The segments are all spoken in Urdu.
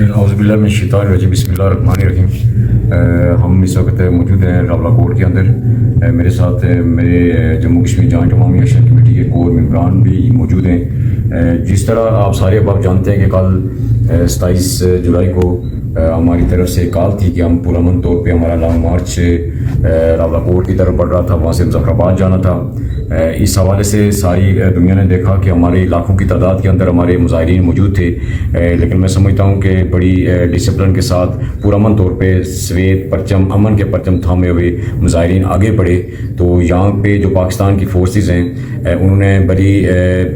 اعوذ باللہ من الشیطان الرجیم، بسم اللہ الرحمن الرحیم۔ ہم اس وقت موجود ہیں راولا کوٹ کے اندر۔ میرے ساتھ میرے جموں کشمیر جوائنٹ عوامی ایکشن کمیٹی کے کور ممبران بھی موجود ہیں۔ جس طرح آپ سارے اب جانتے ہیں کہ کل 27 جولائی کو ہماری طرف سے کال تھی کہ ہم پرامن طور پہ ہمارا لانگ مارچ راولا کوٹ کی طرف بڑھ رہا تھا، وہاں سے مظفر آباد جانا تھا۔ اس حوالے سے ساری دنیا نے دیکھا کہ ہمارے لاکھوں کی تعداد کے اندر ہمارے مظاہرین موجود تھے، لیکن میں سمجھتا ہوں کہ بڑی ڈسپلن کے ساتھ پرامن طور پہ سویت پرچم امن کے پرچم تھامے ہوئے مظاہرین آگے بڑھے۔ تو یہاں پہ جو پاکستان کی فورسز ہیں انہوں نے بڑی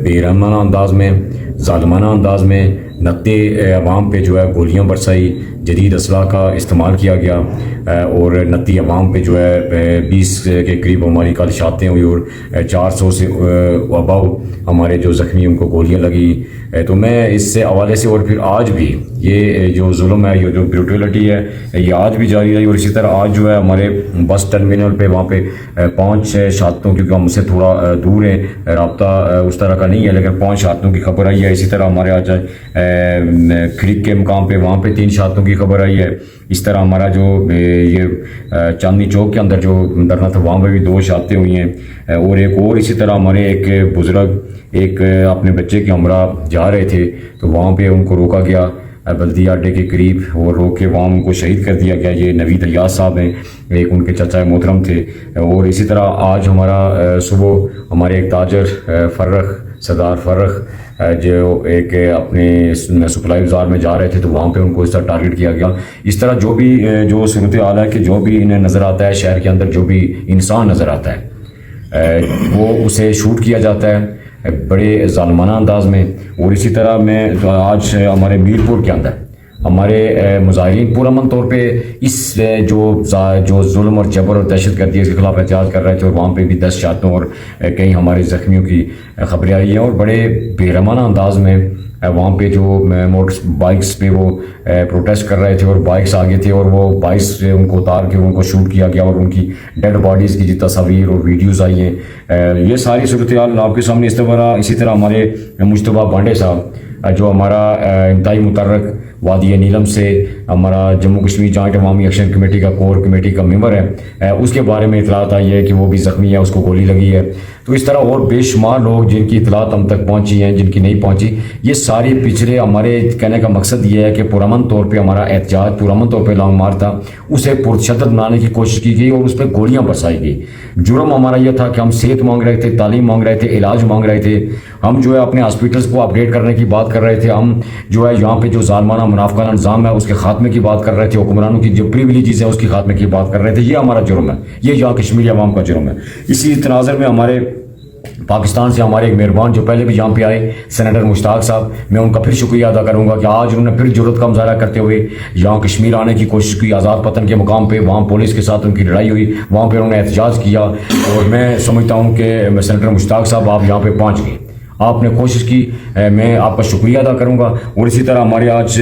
بے رحمانہ انداز میں، ظالمانہ انداز میں نقطے عوام پہ جو ہے گولیاں برسائی، جدید اسلحہ کا استعمال کیا گیا اور نتی عوام پہ جو ہے 20 کے قریب ہماری کل شہادتیں ہوئی اور 400 سے اباؤ ہمارے جو زخمی ان کو گولیاں لگی۔ تو میں اس سے حوالے سے اور پھر آج بھی یہ جو ظلم ہے، یہ جو بروٹیلٹی ہے، یہ آج بھی جاری رہی۔ اور اسی طرح آج جو ہے ہمارے بس ٹرمینل پہ وہاں پہ 5 شہادتوں، کیونکہ ہم سے تھوڑا دور ہیں، رابطہ اس طرح کا نہیں ہے، لیکن 5 شہادتوں کی خبر آئی ہے۔ اسی طرح ہمارے آج کھڑک کے مقام پہ وہاں پہ 3 شہادتوں کی خبر آئی ہے۔ اس طرح ہمارا جو یہ چاندنی چوک کے اندر جو دھرنا تھا وہاں پہ بھی 2 شہادتیں ہوئی ہیں۔ اور ایک اور اسی طرح ہمارے ایک بزرگ ایک اپنے بچے کے ہمراہ جا رہے تھے، تو وہاں پہ ان کو روکا گیا بلدیہ اڈے کے قریب، اور روک کے وہاں ان کو شہید کر دیا گیا۔ یہ نوید ریاض صاحب ہیں، ایک ان کے چچا محترم تھے۔ اور اسی طرح آج ہمارا صبح ہمارے ایک تاجر سردار فرخ جو ایک اپنے سپلائی بازار میں جا رہے تھے، تو وہاں پہ ان کو اس طرح ٹارگٹ کیا گیا۔ اس طرح جو بھی جو صورتحال ہے کہ جو بھی انہیں نظر آتا ہے، شہر کے اندر جو بھی انسان نظر آتا ہے وہ اسے شوٹ کیا جاتا ہے بڑے ظالمانہ انداز میں۔ اور اسی طرح میں آج ہمارے میرپور کے اندر ہمارے مظاہرین پرامن طور پہ اس جو ظلم اور جبر اور دہشت گردی کے خلاف احتجاج کر رہے تھے، اور وہاں پہ بھی 10 شہادتوں اور کئی ہمارے زخمیوں کی خبریں آئی ہیں۔ اور بڑے بے رحمانہ انداز میں وہاں پہ جو موٹر بائکس پہ وہ پروٹیسٹ کر رہے تھے، اور بائکس آگے تھے، اور وہ بائکس سے ان کو اتار کے ان کو شوٹ کیا گیا، اور ان کی ڈیڈ باڈیز کی جو تصاویر اور ویڈیوز آئی ہیں۔ یہ ساری صورتحال آپ کے سامنے اسی طرح ہمارے مجتبیٰ بانڈے صاحب جو ہمارا انتہائی متحرک وادی نیلم سے ہمارا جموں کشمیر جوائنٹ عوامی ایکشن کمیٹی کا کور کمیٹی کا ممبر ہے، اس کے بارے میں اطلاعات آئی ہے کہ وہ بھی زخمی ہے، اس کو گولی لگی ہے۔ تو اس طرح اور بے شمار لوگ جن کی اطلاعات ہم تک پہنچی ہیں، جن کی نہیں پہنچی، یہ ساری پچھلے ہمارے کہنے کا مقصد یہ ہے کہ پرامن طور پہ ہمارا احتجاج، پرامن طور پہ لانگ مارچ تھا، اسے پرتشدد بنانے کی کوشش کی گئی اور اس پہ گولیاں برسائی گئی۔ جرم ہمارا یہ تھا کہ ہم صحت مانگ رہے تھے، تعلیم مانگ رہے تھے، علاج مانگ رہے تھے، ہم جو ہے اپنے ہاسپٹلس کو اپ گریڈ کرنے کی بات کر رہے تھے، ہم جو ہے یہاں پہ جو ظالمانہ منافقانہ نظام ہے اس کے خاتمے کی بات کر رہے تھے، حکمرانوں کی جو پریویلیجز ہیں اس کی خاتمے کی بات کر رہے تھے۔ یہ ہمارا جرم ہے، یہ یہاں کشمیری عوام کا جرم ہے۔ اسی تناظر میں ہمارے پاکستان سے ہمارے ایک مہربان جو پہلے بھی یہاں پہ آئے، سینیٹر مشتاق صاحب، میں ان کا پھر شکریہ ادا کروں گا کہ آج انہوں نے پھر جرأت کا مظاہرہ کرتے ہوئے یہاں کشمیر آنے کی کوشش کی۔ آزاد پتن کے مقام پہ وہاں پولیس کے ساتھ ان کی لڑائی ہوئی، وہاں پہ انہوں نے احتجاج کیا، اور میں سمجھتا ہوں کہ سینیٹر مشتاق صاحب آپ یہاں پہ پہنچ گئے، آپ نے کوشش کی، میں آپ کا شکریہ ادا کروں گا۔ اور اسی طرح ہمارے آج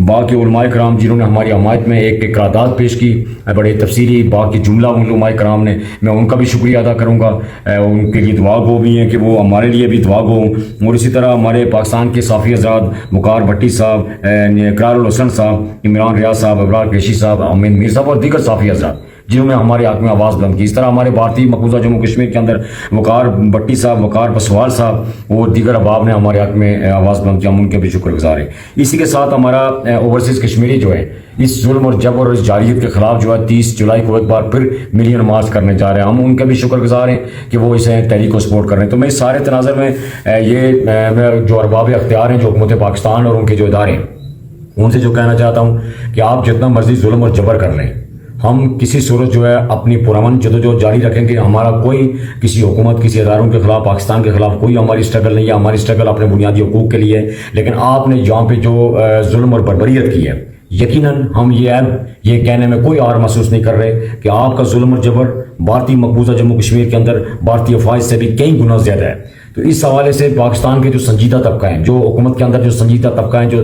باقی علماء کرام جنہوں نے ہماری حمایت میں ایک قرارداد پیش کی، بڑے تفصیلی باقی جملہ علماء کرام نے، میں ان کا بھی شکریہ ادا کروں گا۔ ان کے لیے دعا گو بھی ہیں کہ وہ ہمارے لیے بھی دعا گو ہوں۔ اور اسی طرح ہمارے پاکستان کے صافی حضرات وقار بھٹی صاحب، اقرار الحسن صاحب، عمران ریاض صاحب، ابرار قریشی صاحب، امین میر صاحب اور دیگر صافی حضرات جنہوں نے ہمارے حق میں آواز بلند کی۔ اس طرح ہمارے بھارتی مقبوضہ جموں کشمیر کے اندر وقار بھٹی صاحب، وقار پسوال صاحب اور دیگر احباب نے ہمارے حق میں آواز بلند کیا، ہم ان کے بھی شکر گزار ہیں۔ اسی کے ساتھ ہمارا اوورسیز کشمیری جو ہے اس ظلم اور جبر اور اس جاریت کے خلاف جو ہے 30 جولائی کو ایک بار پھر ملین مارچ کرنے جا رہے ہیں، ہم ان کے بھی شکر گزار ہیں کہ وہ اسے تحریک کو سپورٹ کر رہے ہیں۔ تو میں اس سارے تناظر میں یہ جو ارباب اختیار ہیں، جو حکومت پاکستان اور ان کے جو ادارے ہیں، ان سے جو کہنا چاہتا ہوں کہ آپ جتنا مرضی ظلم اور جبر کر لیں، ہم کسی صورت جو ہے اپنی پرامن جدوجہد جاری رکھیں گے۔ ہمارا کوئی کسی حکومت، کسی اداروں کے خلاف، پاکستان کے خلاف کوئی ہماری اسٹرگل نہیں ہے، ہماری اسٹرگل اپنے بنیادی حقوق کے لیے۔ لیکن آپ نے یہاں پہ جو ظلم اور بربریت کی ہے، یقیناً ہم یہ کہنے میں کوئی آر محسوس نہیں کر رہے کہ آپ کا ظلم اور جبر بھارتی مقبوضہ جموں کشمیر کے اندر بھارتی افواج سے بھی کئی گنا زیادہ ہے۔ تو اس حوالے سے پاکستان کے جو سنجیدہ طبقہ ہیں، جو حکومت کے اندر جو سنجیدہ طبقہ ہیں، جو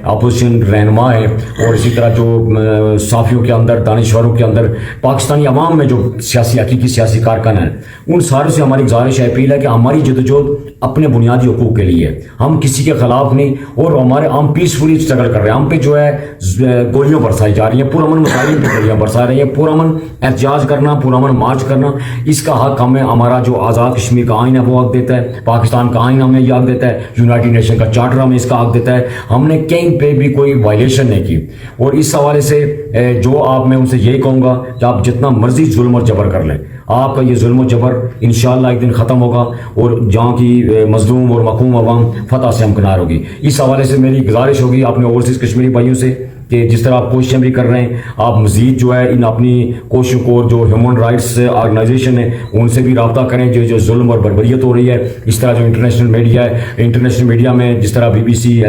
اپوزیشن رہنما ہیں، اور اسی طرح جو صحافیوں کے اندر، دانشوروں کے اندر، پاکستانی عوام میں جو حقیقی سیاسی کارکن ہیں، ان سارے سے ہماری گزارش ہے، اپیل ہے کہ ہماری جدوجہد اپنے بنیادی حقوق کے لیے. ہم کسی کے خلاف نہیں, اور ہم پیسفلی اسٹرگل کر رہے ہیں. ہم پہ جو ہے گولیاں برسائی جا رہی ہیں, پرامن مسائل پہ گولیاں برسا رہی ہیں. پرامن احتجاج کرنا, پرامن مارچ کرنا, اس کا حق ہمیں, ہمارا جو آزاد کشمیر کا آئین ہے وہ حق دیتا ہے, پاکستان کا آئین ہمیں یہ حق دیتا ہے, یونائٹڈ نیشن کا چارٹر ہمیں اس کا حق دیتا ہے. ہم نے کہیں پہ بھی کوئی وائلیشن نہیں کی. اور اس حوالے سے جو میں ان سے یہی کہوں گا کہ آپ جتنا مرضی ظلم اور جبر کر لیں, آپ کا یہ ظلم و جبر انشاءاللہ ایک دن ختم ہوگا, اور جہاں کی مظلوم اور محکوم عوام فتح سے ہمکنار ہوگی. اس حوالے سے میری گزارش ہوگی اپنے اوورسیز کشمیری بھائیوں سے کہ جس طرح آپ کوششیں بھی کر رہے ہیں, آپ مزید جو ہے ان اپنی کوششوں کو, جو ہیومن رائٹس آرگنائزیشن ہے ان سے بھی رابطہ کریں. جو ظلم اور بربریت ہو رہی ہے, اس طرح جو انٹرنیشنل میڈیا ہے, انٹرنیشنل میڈیا میں جس طرح BBC,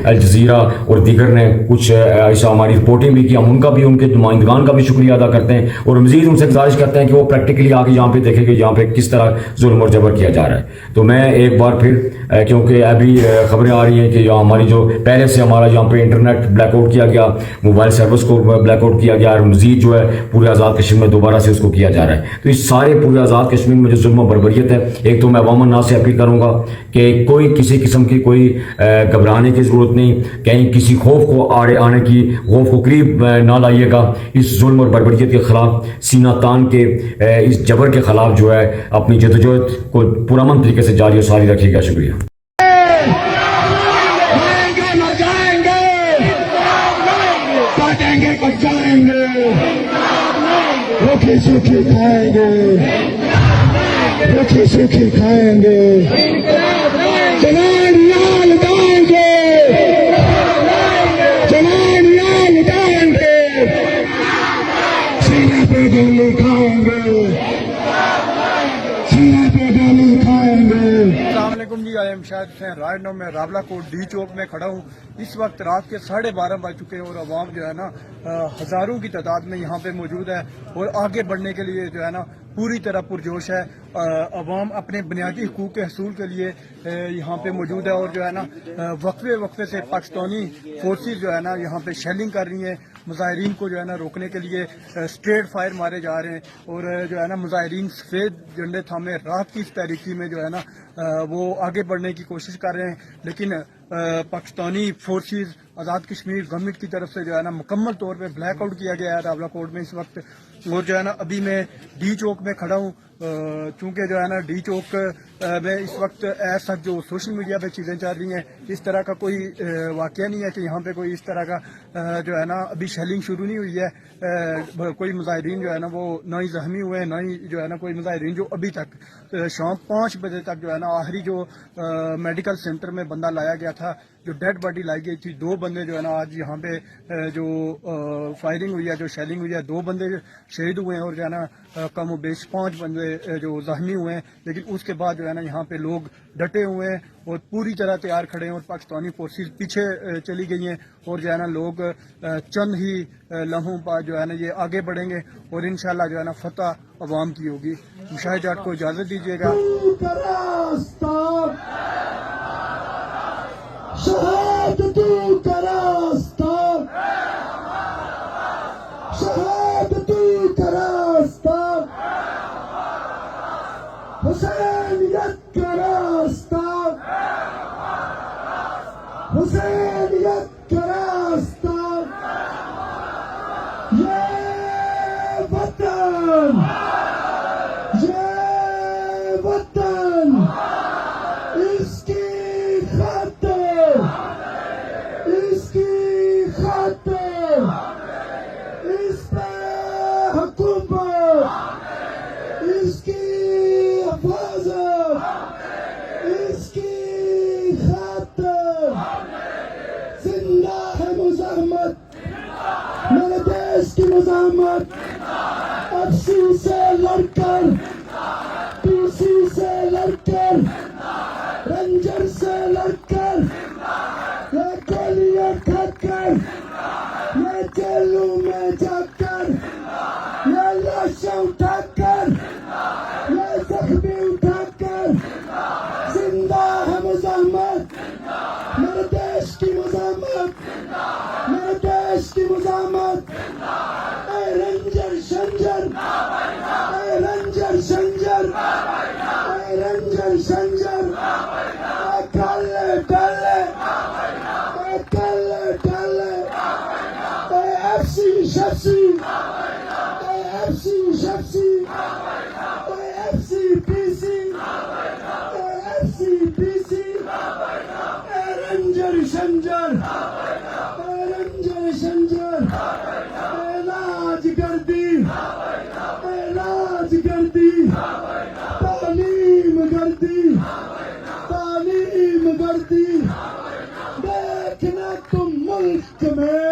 الجزیرہ اور دیگر نے کچھ ایسا ہماری رپورٹنگ بھی کی, ہم ان کا بھی, ان کے نمائندگان کا بھی شکریہ ادا کرتے ہیں, اور مزید ان سے گزارش کرتے ہیں کہ وہ پریکٹیکلی آگے یہاں پہ دیکھیں کہ یہاں پہ کس طرح ظلم اور جبر کیا جا رہا ہے. تو میں ایک بار پھر, کیونکہ ابھی خبریں آ رہی ہیں کہ ہماری جو پہلے سے ہمارا یہاں پہ انٹرنیٹ بلیک آؤٹ کیا گیا, موبائل سروس کو بلیک آؤٹ کیا گیا, اور مزید جو ہے پورے آزاد کشمیر میں دوبارہ سے اس کو کیا جا رہا ہے. تو اس سارے پورے آزاد کشمیر میں جو ظلم و بربریت ہے, ایک تو میں عوام الناس سے اپیل کروں گا کہ کوئی کسی قسم کی کوئی گھبرانے کی ضرورت نہیں, کہیں کسی خوف کو آنے کی, خوف کو قریب نہ لائیے گا. اس ظلم اور بربریت کے خلاف سینہ تان کے, اس جبر کے خلاف جو ہے اپنی جدوجہد کو پرامن طریقے سے جاری و ساری رکھیے گا. شکریہ. جائیں گے, روکھی سوکھی کھائیں گے, روکھی سوکھی کھائیں گے, جوان لال ڈائیں گے, جوان لال ڈائیں گے, سینے پہ گولی کھائیں گے, سینے پہ گولی کھائیں گے. السلام علیکم جی, I am Shahid Hussain. Right now میں راولہ کوٹ ڈی چوک میں کھڑا ہوں. اس وقت رات کے 12:30 بج چکے ہیں, اور عوام جو ہے نا ہزاروں کی تعداد میں یہاں پہ موجود ہے, اور آگے بڑھنے کے لیے جو ہے نا پوری طرح پرجوش ہے. عوام اپنے بنیادی حقوق کے حصول کے لیے یہاں پہ موجود ہے, اور جو ہے نا وقفے سے پاکستانی فورسز جو ہے نا یہاں پہ شیلنگ کر رہی ہیں. مظاہرین کو جو ہے نا روکنے کے لیے اسٹریٹ فائر مارے جا رہے ہیں, اور جو ہے نا مظاہرین سفید جھنڈے تھامے رات کی اس تاریکی میں جو ہے نا وہ آگے بڑھنے کی کوشش کر رہے ہیں. لیکن پاکستانی فورسز, آزاد کشمیر گورنمنٹ کی طرف سے جو ہے نا مکمل طور پہ بلیک آؤٹ کیا گیا ہے راولہ کوٹ میں اس وقت. اور جو ہے نا ابھی میں ڈی چوک میں کھڑا ہوں, چونکہ جو ہے نا ڈی چوک میں اس وقت ایسا جو سوشل میڈیا پہ چیزیں چل رہی ہیں, اس طرح کا کوئی واقعہ نہیں ہے کہ یہاں پہ کوئی اس طرح کا جو ہے نا ابھی شیلنگ شروع نہیں ہوئی ہے. کوئی مظاہرین جو ہے نا وہ نہ ہی زخمی ہوئے ہیں, نہ ہی جو ہے نا کوئی مظاہرین جو ابھی تک شام 5 بجے تک جو ہے نا آخری جو میڈیکل سینٹر میں بندہ لایا گیا تھا, جو ڈیڈ باڈی لائی گئی تھی, 2 بندے جو ہے نا آج یہاں پہ جو فائرنگ ہوئی ہے, جو شیلنگ ہوئی ہے, 2 بندے شہید ہوئے ہیں, اور جو ہے نا کم و بیش 5 بندے جو زخمی ہوئے ہیں. لیکن اس کے بعد جو ہے نا یہاں پہ لوگ ڈٹے ہوئے ہیں اور پوری طرح تیار کھڑے ہیں, اور پاکستانی فورسز پیچھے چلی گئی ہیں, اور جو ہے نا لوگ چند ہی لمحوں پر جو ہے نا یہ آگے بڑھیں گے, اور انشاءاللہ جو ہے نا فتح عوام کی ہوگی. مشاہد جاٹ کو اجازت دیجیے گا. شہادتوں کا راستہ, شہادتوں کا راستہ, حسینیت کا راستہ, حسینیت کا راستہ, یہ وطن, یہ وطن, اس کی خاطر, اس کی خاطر, اس پہ حکومت, اس کی حفاظت, اس کی خاطر زندہ ہے مزاحمت, میرے دیش کی مزاحمت. FC سے لڑ کر, PC سے لڑ کر, رنجر سے لڑ کر, یہ گولیاں کھا کر, یہ جیلوں میں جا کر, یہ لاشیں اٹھا کر, یہ زخمی اٹھا کر, زندہ ہے مزاحمت, میرے دیش کی مزاحمت, میرے دیش کی مزاحمت. اے رنجر شنجر, اے رنجر شنجر, اے رنجر شنجر, AFC Chelsea, AFC Chelsea, AFC PC, AFC PC, Ranger Shanger, Ranger Shanger, Elaj Gardi, Elaj Gardi, Talim Gardi, Talim Gardi. دیکھنا تم ملک میں